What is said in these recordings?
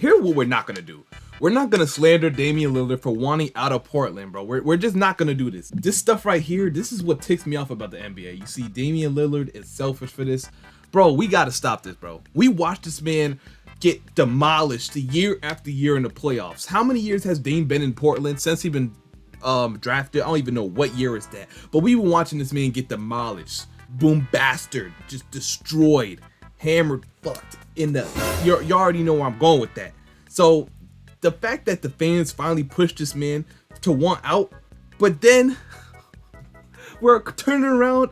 here's what we're not gonna do. We're not gonna slander Damian Lillard for wanting out of Portland, bro. We're just not gonna do this. This stuff right here, this is what ticks me off about the NBA. You see, Damian Lillard is selfish for this. Bro, we gotta stop this, bro. We watched this man get demolished year after year in the playoffs. How many years has Dame been in Portland since he been drafted? I don't even know what year is that. But we've been watching this man get demolished. Boom bastard, just destroyed, hammered, fucked in the. You already know where I'm going with that. So the fact that the fans finally pushed this man to want out, but then we're turning around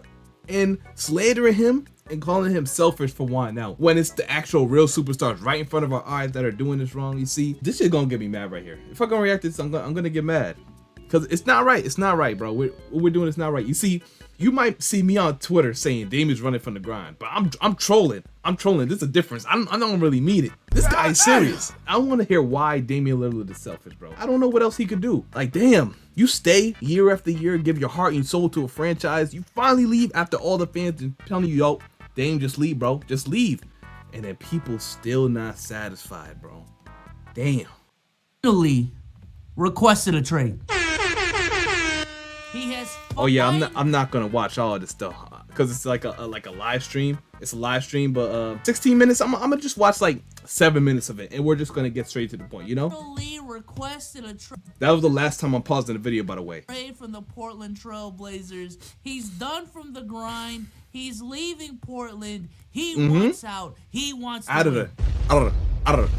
and slandering him and calling him selfish for wanting out when it's the actual real superstars right in front of our eyes that are doing this wrong. You see, this shit gonna get me mad right here. If I'm gonna react to this, I'm gonna get mad because it's not right. It's not right, bro. What we're doing is not right. You see, you might see me on Twitter saying Damian's running from the grind, but I'm trolling. I'm trolling. There's a difference. I don't really mean it. This guy is serious. I want to hear why Damian Lillard is selfish, bro. I don't know what else he could do. Like, damn, you stay year after year, give your heart and soul to a franchise. You finally leave after all the fans are telling you, yo, Dame, just leave, bro. Just leave. And then people still not satisfied, bro. Damn. Finally requested a trade. He has. Oh yeah, I'm not gonna watch all of this stuff because it's like a live stream. It's a live stream, but 16 minutes. I'm gonna just watch like 7 minutes of it, and we're just gonna get straight to the point, you know. Requested a trade. That was the last time I'm pausing the video, by the way. Trade from the Portland Trail Blazers. He's done from the grind. He's leaving Portland. He wants out. He wants out of it. Out of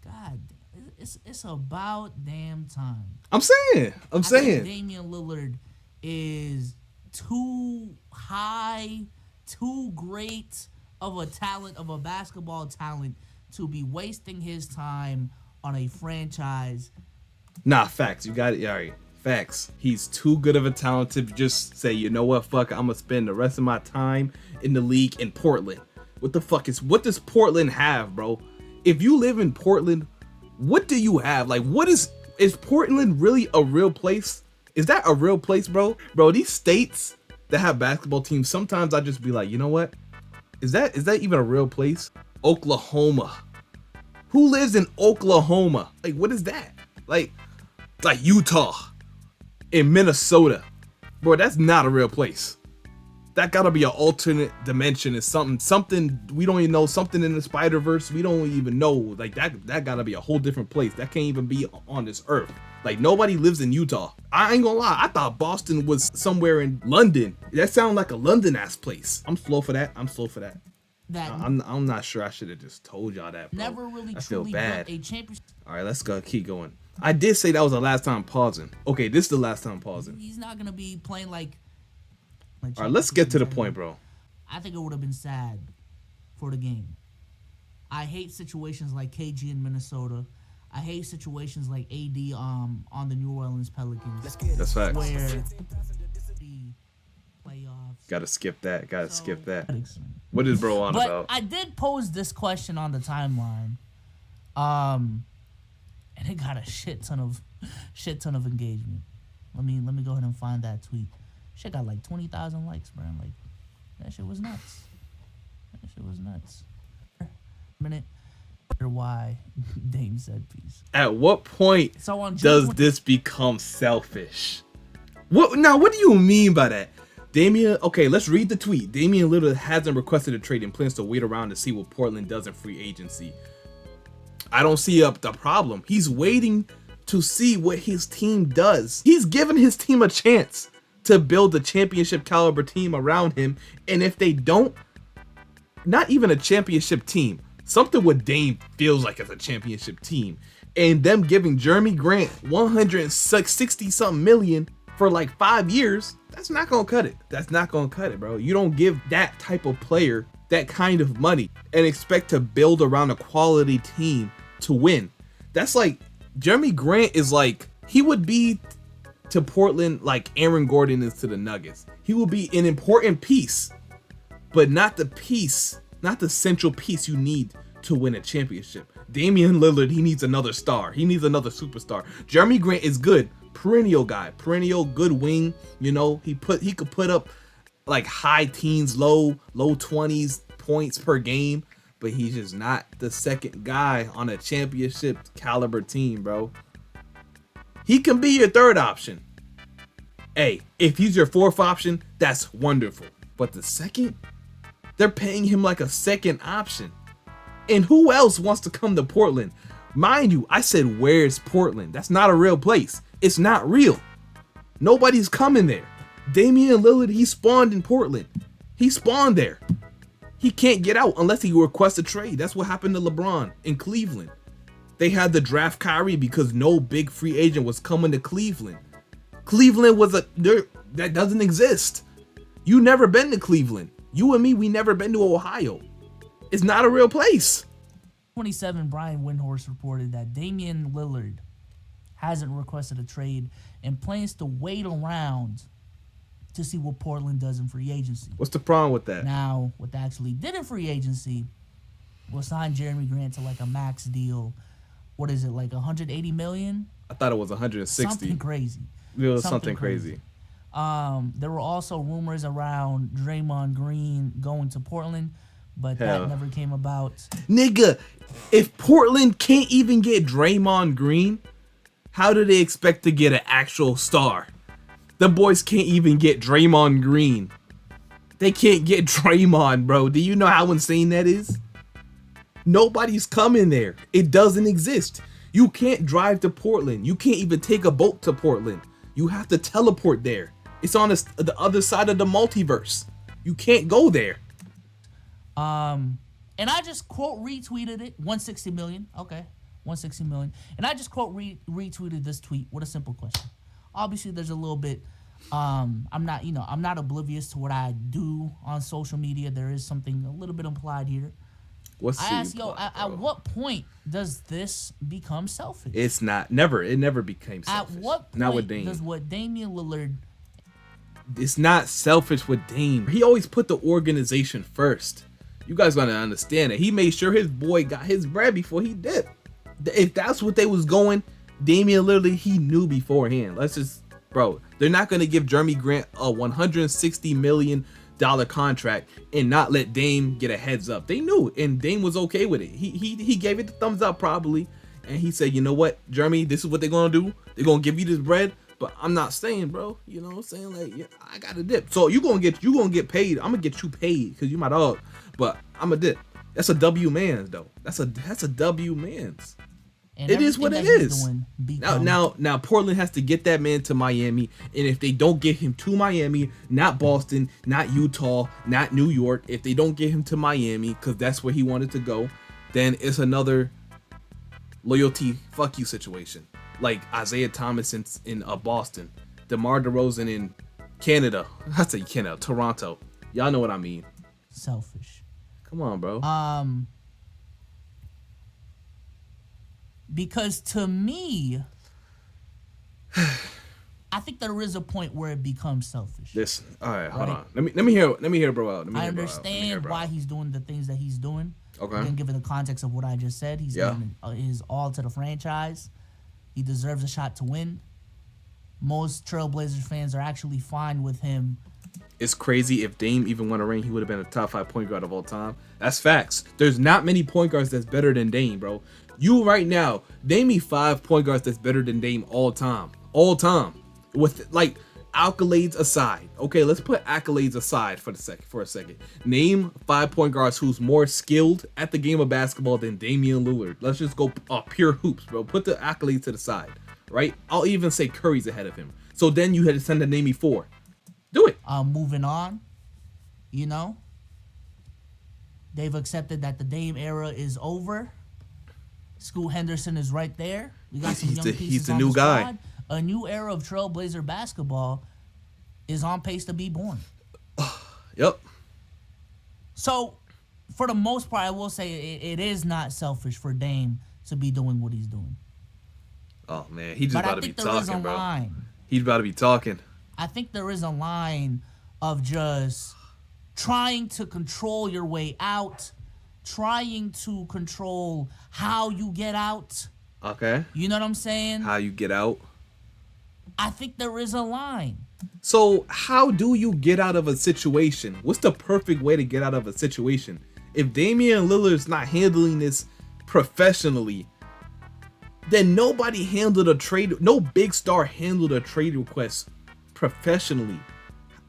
God, it's about damn time. I'm saying. I think Damian Lillard is too high, too great of a talent, of a basketball talent, to be wasting his time on a franchise. Nah, facts. You got it. All right. Facts. He's too good of a talent to just say, you know what, fuck, I'm gonna spend the rest of my time in the league in Portland. What does Portland have, bro? If you live in Portland, what do you have? Like, is Portland really a real place? Is that a real place, bro? Bro, these states that have basketball teams, sometimes I just be like, you know what? Is that even a real place? Oklahoma. Who lives in Oklahoma? Like, what is that? Like Utah. In Minnesota, bro, that's not a real place. That gotta be an alternate dimension. It's something we don't even know. Something in the Spider-Verse we don't even know. Like that gotta be a whole different place. That can't even be on this earth. Like, nobody lives in Utah. I ain't gonna lie. I thought Boston was somewhere in London. That sounds like a London-ass place. I'm slow for that. I'm not sure I should have just told y'all that, bro. Never really I feel bad. A championship. All right, let's go. Keep going. I did say that was the last time pausing. Okay, this is the last time pausing. He's not gonna be playing like. All right, let's get to the point, bro. I think it would have been sad for the game. I hate situations like KG in Minnesota. I hate situations like AD on the New Orleans Pelicans. That's facts. Where the playoffs. Gotta skip that. Skip that. What is bro on about? I did pose this question on the timeline, and it got a shit ton of engagement. Let me go ahead and find that tweet. Shit got like 20,000 likes, bro. Like, that shit was nuts. Minute. Why Dame said peace. At what point does this become selfish? What do you mean by that? Damian, okay, let's read the tweet. Damian Lillard hasn't requested a trade and plans to wait around to see what Portland does in free agency. I don't see the problem. He's waiting to see what his team does. He's giving his team a chance to build a championship caliber team around him. And if they don't, not even a championship team, something what Dame feels like as a championship team, and them giving Jeremy Grant 160 something million for like 5 years, that's not gonna cut it. That's not gonna cut it, bro. You don't give that type of player that kind of money and expect to build around a quality team to win. That's like, Jeremy Grant is like, he would be to Portland like Aaron Gordon is to the Nuggets. He will be an important piece, but not the central piece you need to win a championship. Damian Lillard, he needs another star. He needs another superstar. Jeremy Grant is good. Perennial guy. Perennial good wing. You know, he could put up like high teens, low 20s points per game. but he's just not the second guy on a championship caliber team, bro. He can be your third option. Hey, if he's your fourth option, that's wonderful. But the second, they're paying him like a second option. And who else wants to come to Portland? Mind you, I said, where's Portland? That's not a real place. It's not real. Nobody's coming there. Damian Lillard, he spawned in Portland. He spawned there. He can't get out unless he requests a trade. That's what happened to LeBron in Cleveland. They had to draft Kyrie because no big free agent was coming to Cleveland. Cleveland was that doesn't exist. You never been to Cleveland. You and me, we never been to Ohio. It's not a real place. 27, Brian Windhorst reported that Damian Lillard hasn't requested a trade and plans to wait around to see what Portland does in free agency. What's the problem with that? Now, what they actually did in free agency was sign Jeremy Grant to like a max deal. What is it, like 180 million? I thought it was 160. Something crazy. It was something crazy. There were also rumors around Draymond Green going to Portland, but that never came about. Nigga, if Portland can't even get Draymond Green, how do they expect to get an actual star? The boys can't even get Draymond Green. They can't get Draymond, bro. Do you know how insane that is? Nobody's coming there. It doesn't exist. You can't drive to Portland. You can't even take a boat to Portland. You have to teleport there. It's on the other side of the multiverse. You can't go there. And I just quote retweeted it, 160 million. Okay, 160 million. And I just quote retweeted this tweet with a simple question. Obviously, there's a little bit. I'm not oblivious to what I do on social media. There is something a little bit implied here. I ask, at what point does this become selfish? It's not. Never. It never became selfish. At what point not with Dame. does what Damian Lillard... It's not selfish with Dame. He always put the organization first. You guys gotta understand that. He made sure his boy got his bread before he dipped. If that's what they was going, Damian Lillard, he knew beforehand. Bro, they're not gonna give Jeremy Grant a $160 million contract and not let Dame get a heads up. They knew, and Dame was okay with it. He gave it the thumbs up probably, and he said, you know what, Jeremy, this is what they're gonna do. They're gonna give you this bread, but I'm not staying, bro. You know what I'm saying? Like, yeah, I got to dip. So you gonna get paid. I'm gonna get you paid because you my dog, but I'm a dip. That's a W man's though. That's a W man's. And it is what it is. Now Portland has to get that man to Miami, and if they don't get him to Miami, not Boston, not Utah, not New York, if they don't get him to Miami because that's where he wanted to go, then it's another loyalty fuck you situation, like Isaiah Thomas in Boston, DeMar DeRozan in Canada. I say Canada, Toronto. Y'all know what I mean. Selfish. Come on, bro. Because to me, I think there is a point where it becomes selfish. Listen, all right, hold on. Let me hear bro out. I understand why he's doing the things that he's doing. Okay. And give it the context of what I just said. He's giving his all to the franchise. He deserves a shot to win. Most Trailblazers fans are actually fine with him. It's crazy. If Dame even won a ring, he would have been a top 5 point guard of all time. That's facts. There's not many point guards that's better than Dame, bro. You right now, name me 5 point guards that's better than Dame all time. All time. With like accolades aside. Okay, let's put accolades aside for a second. Name 5 point guards who's more skilled at the game of basketball than Damian Lillard. Let's just go pure hoops, bro. Put the accolades to the side, right? I'll even say Curry's ahead of him. So then you had to send to name me 4. Do it. Moving on, you know, they've accepted that the Dame era is over. Scoot Henderson is right there. We got some young pieces he's the on new the guy. squad. A new era of Trailblazer basketball is on pace to be born. Yep. So, for the most part, I will say it is not selfish for Dame to be doing what he's doing. Oh man, he just about to be talking, bro. Line. He's about to be talking. I think there is a line of just trying to control your way out, trying to control how you get out. Okay. You know what I'm saying? How you get out. I think there is a line. So how do you get out of a situation? What's the perfect way to get out of a situation? If Damian Lillard's not handling this professionally, then nobody handled a trade. No big star handled a trade request professionally.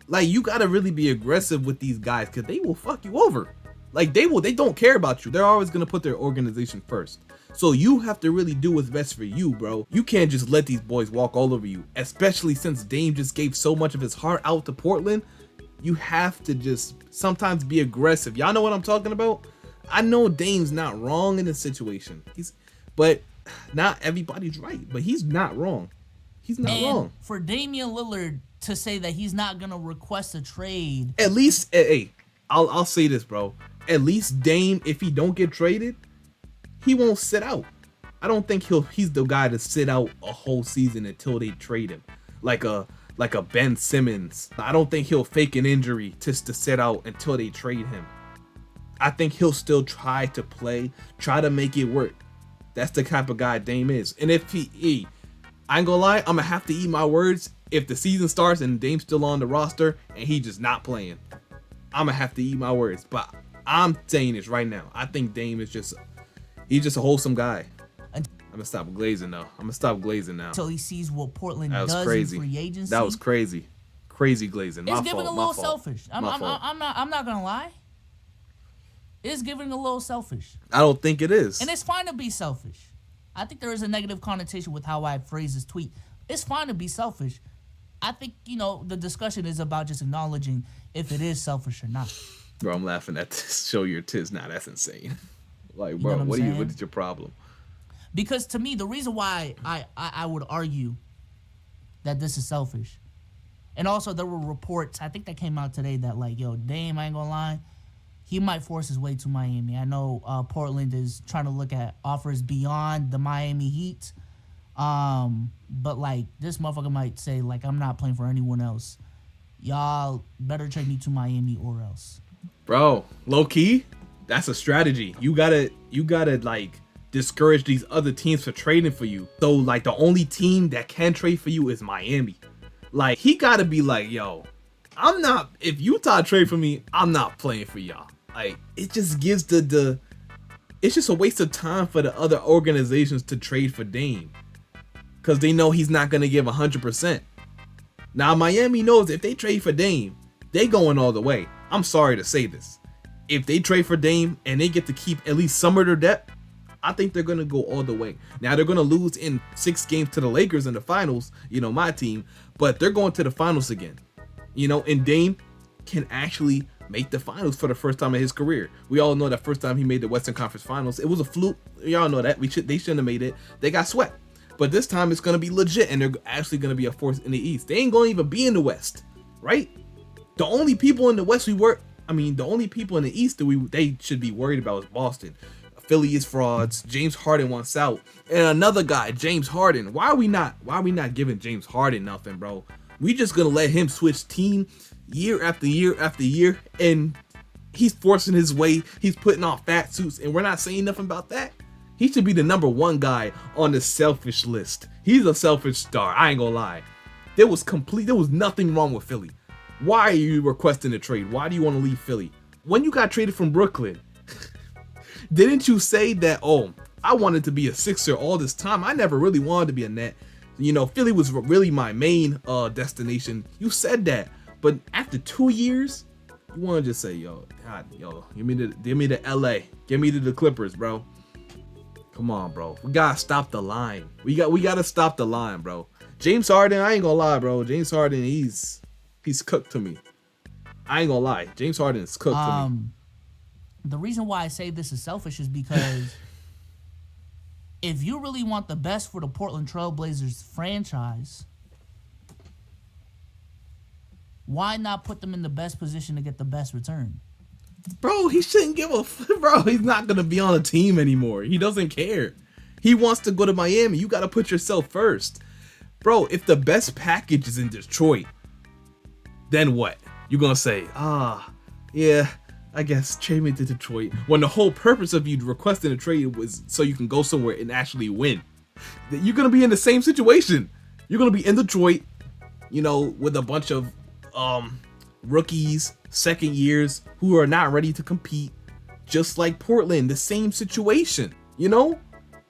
Like, you gotta really be aggressive with these guys because they will fuck you over. Like, they don't care about you. They're always gonna put their organization first. So you have to really do what's best for you, bro. You can't just let these boys walk all over you, especially since Dame just gave so much of his heart out to Portland. You have to just sometimes be aggressive. Y'all know what I'm talking about? I know Dame's not wrong in this situation. But not everybody's right. But he's not wrong. He's not wrong. For Damian Lillard to say that he's not gonna request a trade, at least, hey, I'll say this, bro. At least Dame, if he don't get traded, he won't sit out. I don't think he's the guy to sit out a whole season until they trade him. Like a Ben Simmons. I don't think he'll fake an injury just to sit out until they trade him. I think he'll still try to play, try to make it work. That's the type of guy Dame is. And if I ain't gonna lie, I'm gonna have to eat my words. If the season starts and Dame's still on the roster and he just not playing, I'm gonna have to eat my words. But I'm saying this right now. I think Dame is he's just a wholesome guy. I'm gonna stop glazing though. I'm gonna stop glazing now. Until he sees what Portland That was does crazy. in free agency. That was crazy. Crazy glazing. It's My giving fault, a little my fault. selfish. My fault. I'm not gonna lie. It's giving a little selfish. I don't think it is. And it's fine to be selfish. I think there is a negative connotation with how I phrase this tweet. It's fine to be selfish. I think, the discussion is about just acknowledging if it is selfish or not. Bro, I'm laughing at this. Show your tits. Nah, that's insane. Like, You bro, know what I'm saying? what is your problem? Because to me, the reason why I would argue that this is selfish, and also there were reports, I think that came out today that, like, Dame, I ain't gonna lie, he might force his way to Miami. I know Portland is trying to look at offers beyond the Miami Heat. But, like, this motherfucker might say, like, I'm not playing for anyone else. Y'all better trade me to Miami or else. Bro, low key, that's a strategy. You gotta like discourage these other teams for trading for you. So, like, the only team that can trade for you is Miami. Like, he gotta be like, yo, if Utah trade for me, I'm not playing for y'all. Like, it just gives it's just a waste of time for the other organizations to trade for Dame. Because they know he's not gonna give 100%. Now, Miami knows if they trade for Dame, they going all the way. I'm sorry to say this. If they trade for Dame and they get to keep at least some of their depth, I think they're going to go all the way. Now, they're going to lose in 6 games to the Lakers in the finals, my team, but they're going to the finals again. And Dame can actually make the finals for the first time in his career. We all know that first time he made the Western Conference Finals, it was a fluke. Y'all know that. They shouldn't have made it. They got swept. But this time it's going to be legit, and they're actually going to be a force in the East. They ain't going to even be in the West, right? The only people in the West the only people in the East that they should be worried about is Boston. Philly is frauds. James Harden wants out. And another guy, James Harden. Why are we not giving James Harden nothing, bro? We just going to let him switch team year after year after year, and he's forcing his way. He's putting on fat suits, and we're not saying nothing about that. He should be the number 1 guy on the selfish list. He's a selfish star. I ain't gonna lie. There was nothing wrong with Philly. Why are you requesting a trade? Why do you want to leave Philly? When you got traded from Brooklyn, didn't you say that, I wanted to be a Sixer all this time? I never really wanted to be a Net. Philly was really my main destination. You said that. But after 2 years, you want to just say, give me the LA. Give me the Clippers, bro. Come on, bro. We gotta stop the line. We gotta stop the line, bro. James Harden, I ain't gonna lie, bro. James Harden, he's cooked to me. I ain't gonna lie. James Harden is cooked to me. The reason why I say this is selfish is because if you really want the best for the Portland Trailblazers franchise, why not put them in the best position to get the best return? Bro, he shouldn't give a bro. He's not gonna be on a team anymore. He doesn't care. He wants to go to Miami. You gotta put yourself first, bro. If the best package is in Detroit, then what? You're gonna say, yeah, I guess trade me to Detroit. When the whole purpose of you requesting a trade was so you can go somewhere and actually win. You're gonna be in the same situation. You're gonna be in Detroit, with a bunch of rookies, second years who are not ready to compete, just like Portland, the same situation, you know?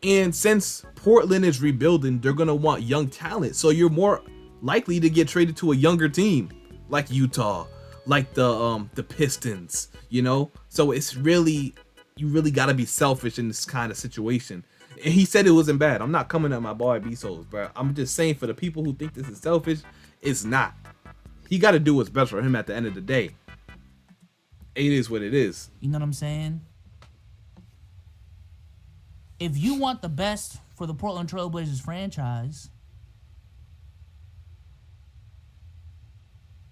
And since Portland is rebuilding, they're gonna want young talent. So you're more likely to get traded to a younger team like Utah, like the Pistons, you know? So it's really, you really gotta be selfish in this kind of situation. And he said it wasn't bad. I'm not coming at my boy BSOLZ, bro. I'm just saying for the people who think this is selfish, it's not. He gotta do what's best for him at the end of the day. It is what it is. You know what I'm saying? If you want the best for the Portland Trailblazers franchise,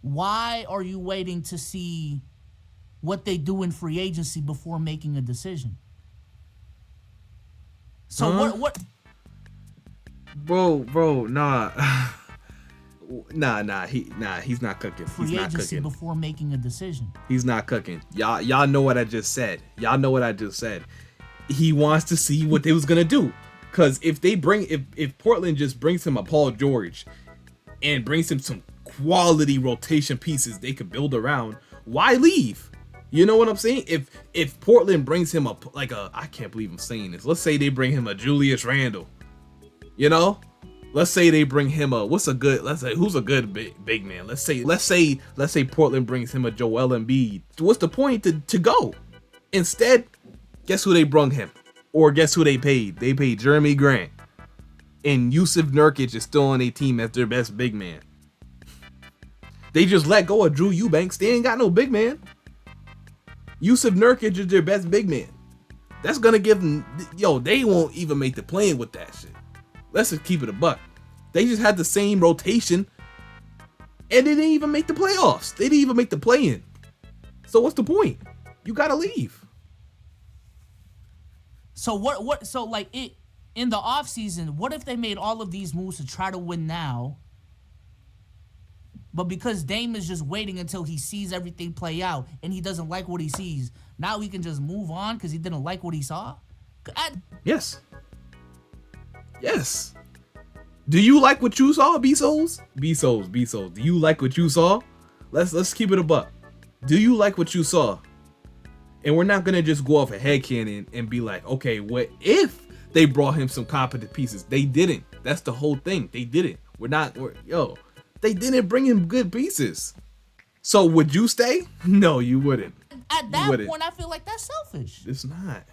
why are you waiting to see what they do in free agency before making a decision? So what? Bro, nah. He's not cooking. Free He's not agency cooking. before making a decision. He's not cooking. Y'all know what I just said. Y'all know what I just said. He wants to see what they was gonna do. Cause if Portland just brings him a Paul George and brings him some quality rotation pieces they could build around, why leave? You know what I'm saying? If Portland brings him I can't believe I'm saying this. Let's say they bring him a Julius Randle. You know? Let's say they bring him who's a good big man? Let's say Portland brings him a Joel Embiid. What's the point to go? Instead, guess who they brung him? Or guess who they paid? They paid Jeremy Grant. And Yusuf Nurkic is still on their team as their best big man. They just let go of Drew Eubanks. They ain't got no big man. Yusuf Nurkic is their best big man. That's gonna give them, they won't even make the play-in with that shit. Let's just keep it a buck. They just had the same rotation and they didn't even make the playoffs. They didn't even make the play-in. So what's the point? You gotta leave. So in the offseason, what if they made all of these moves to try to win now? But because Dame is just waiting until he sees everything play out and he doesn't like what he sees, now he can just move on because he didn't like what he saw? Yes. Do you like what you saw, BSOLZ? BSOLZ. Do you like what you saw? Let's keep it a buck. Do you like what you saw? And we're not gonna just go off a headcanon and be like, okay, what if they brought him some competent pieces? They didn't. That's the whole thing. They didn't. They didn't bring him good pieces. So would you stay? No, you wouldn't. At that point, I feel like that's selfish. It's not.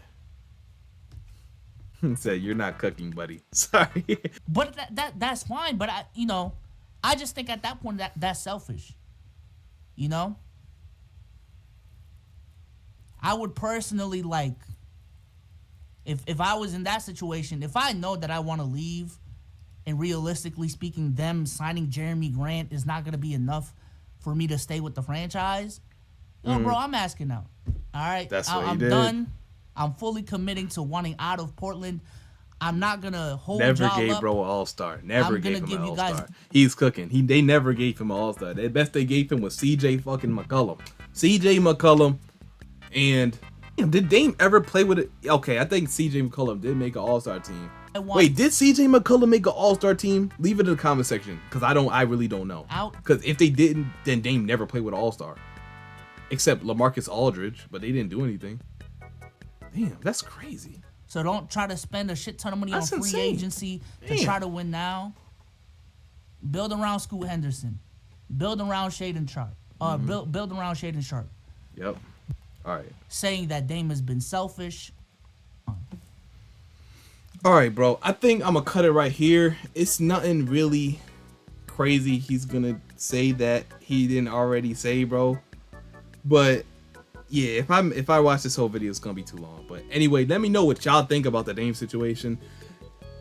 Said you're not cooking, buddy. Sorry. But that's fine. But I just think at that point that's selfish. You know? I would personally if I was in that situation, if I know that I want to leave, and realistically speaking, them signing Jeremy Grant is not going to be enough for me to stay with the franchise, bro, I'm asking out. All right? That's what I'm done. I'm fully committing to wanting out of Portland. I'm not going to hold y'all up. Never gave bro an all-star. Never gave him an all-star. Guys... He's cooking. They never gave him an all-star. The best they gave him was CJ fucking McCollum. CJ McCollum. And did Dame ever play with it? Okay, I think CJ McCollum did make an all-star team. Wait, did CJ McCollum make an all-star team? Leave it in the comment section, because I really don't know. Because if they didn't, then Dame never played with an all-star. Except LaMarcus Aldridge, but they didn't do anything. Damn, that's crazy. So don't try to spend a shit ton of money on free agency to try to win now. Build around Scoot Henderson. Build around Shaedon Sharpe. Build around Shaedon Sharpe. Yep. All right. Saying that Dame has been selfish. All right, bro. I think I'm gonna cut it right here. It's nothing really crazy he's gonna say that he didn't already say, bro. But yeah, if I watch this whole video, it's gonna be too long. But anyway, let me know what y'all think about the Dame situation.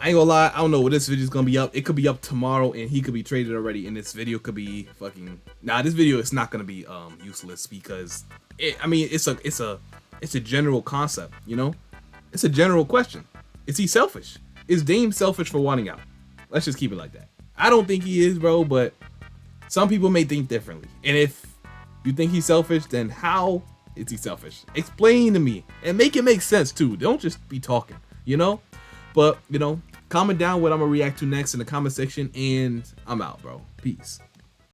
I ain't gonna lie, I don't know when this video's gonna be up. It could be up tomorrow, and he could be traded already. And this video could be fucking. This video is not gonna be useless because it's a general concept, you know. It's a general question. Is he selfish? Is Dame selfish for wanting out? Let's just keep it like that. I don't think he is, bro, but some people may think differently. And if you think he's selfish, then how is he selfish? Explain to me and make it make sense too. Don't just be talking, you know? But, comment down what I'm gonna react to next in the comment section, and I'm out, bro. Peace.